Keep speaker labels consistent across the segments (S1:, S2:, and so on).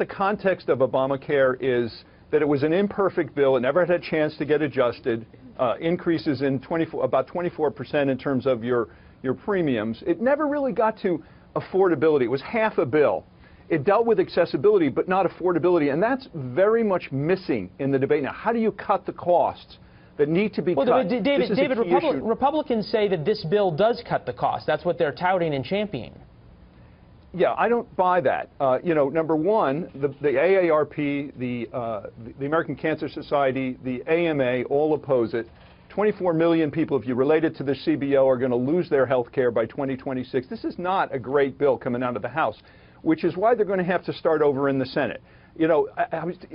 S1: The context of Obamacare is that it was an imperfect bill. It never had a chance to get adjusted. Increases in about 24% in terms of your premiums. It never really got to affordability. It was half a bill. It dealt with accessibility, but not affordability, and that's very much missing in the debate now. How do you cut the costs that need to be cut?
S2: Well, David, Republicans say that this bill does cut the cost. That's what they're touting and championing.
S1: Yeah, I don't buy that. You know, number one, the AARP, the American Cancer Society, the AMA all oppose it. 24 million people, if you relate it to the CBO, are going to lose their health care by 2026. This is not a great bill coming out of the House, which is why they're going to have to start over in the Senate. You know,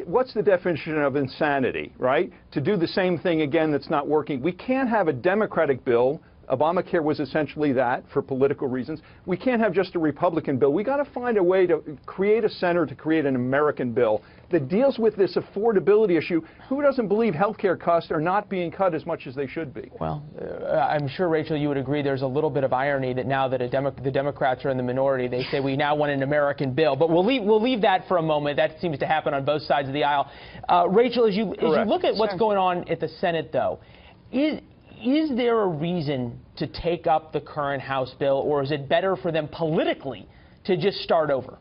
S1: what's the definition of insanity, right? To do the same thing again that's not working. We can't have a Democratic bill. Obamacare was essentially that for political reasons. We can't have just a Republican bill. We got to find a way to create a center to create an American bill that deals with this affordability issue. Who doesn't believe health care costs are not being cut as much as they should be?
S2: Well, I'm sure, Rachel, you would agree there's a little bit of irony that now that the Democrats are in the minority, they say we now want an American bill. But we'll leave that for a moment. That seems to happen on both sides of the aisle. Rachel, as you look at what's going on at the Senate, though, is there a reason to take up the current House bill, or is it better for them politically to just start over?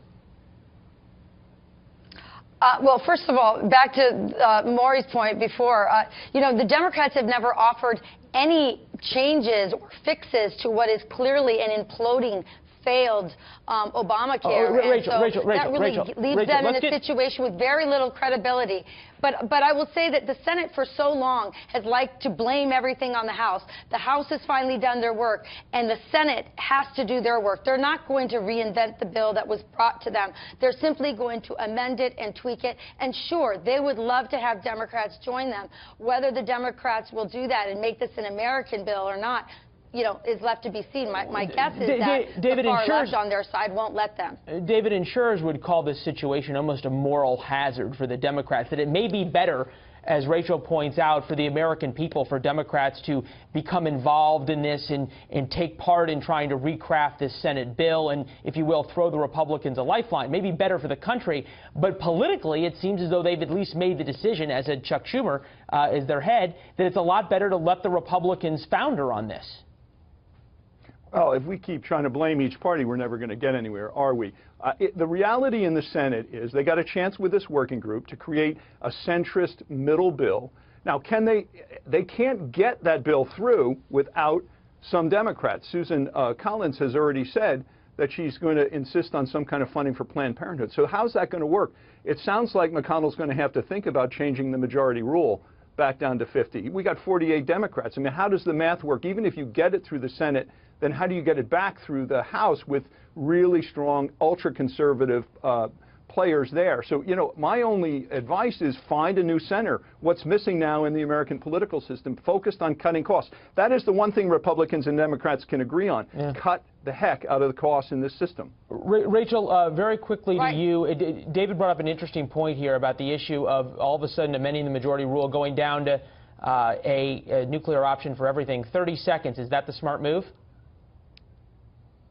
S3: Well, first of all, back to Morey's point before, you know, the Democrats have never offered any changes or fixes to what is clearly an imploding failed Obamacare.
S2: Rachel,
S3: that really leaves them in a situation with very little credibility. But I will say that the Senate for so long has liked to blame everything on the House. The House has finally done their work, and the Senate has to do their work. They're not going to reinvent the bill that was brought to them. They're simply going to amend it and tweak it. And sure, they would love to have Democrats join them. Whether the Democrats will do that and make this an American bill or not, you know, is left to be seen. My guess is that the far left on their side won't let them.
S2: David, insurers would call this situation almost a moral hazard for the Democrats, that it may be better, as Rachel points out, for the American people, for Democrats to become involved in this and take part in trying to recraft this Senate bill and, if you will, throw the Republicans a lifeline. Maybe better for the country, but politically it seems as though they've at least made the decision, as a Chuck Schumer is their head, that it's a lot better to let the Republicans founder on this.
S1: Well, if we keep trying to blame each party, we're never going to get anywhere, are we? The reality in the Senate is they got a chance with this working group to create a centrist middle bill. Now, they can't get that bill through without some Democrats. Susan Collins has already said that she's going to insist on some kind of funding for Planned Parenthood. So how's that going to work? It sounds like McConnell's going to have to think about changing the majority rule back down to 50. We got 48 Democrats. I mean, how does the math work? Even if you get it through the Senate, then how do you get it back through the House with really strong, ultra-conservative players there? So, you know, my only advice is find a new center. What's missing now in the American political system, focused on cutting costs. That is the one thing Republicans and Democrats can agree on. Yeah. Cut the heck out of the costs in this system.
S2: Rachel, very quickly to you, David brought up an interesting point here about the issue of all of a sudden amending the majority rule, going down to a nuclear option for everything. 30 seconds, is that the smart move?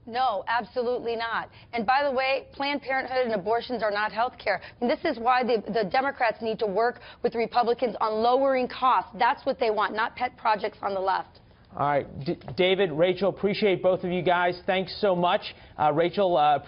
S3: No, absolutely not. And by the way, Planned Parenthood and abortions are not health care. And this is why the Democrats need to work with the Republicans on lowering costs. That's what they want, not pet projects on the left.
S2: All right. David, Rachel, appreciate both of you guys. Thanks so much. Rachel,